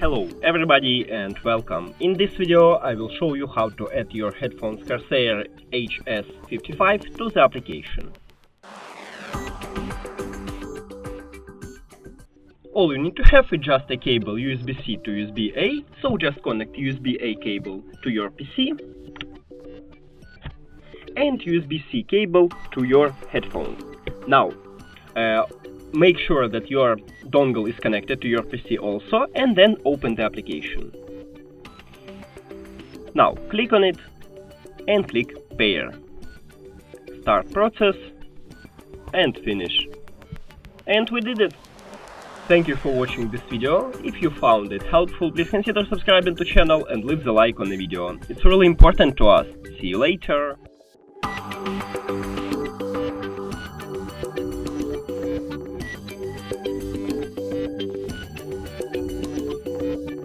Hello everybody and welcome. In this video I will show you how to add your headphones Corsair HS55 to the application. All you need to have is just a cable USB-C to USB-A, so just connect USB-A cable to your PC and USB-C cable to your headphones. Now, make sure that your dongle is connected to your PC also, and then open the application. Now, click on it and click Pair. Start process and finish. And we did it! Thank you for watching this video. If you found it helpful, please consider subscribing to the channel and leave the like on the video. It's really important to us. See you later!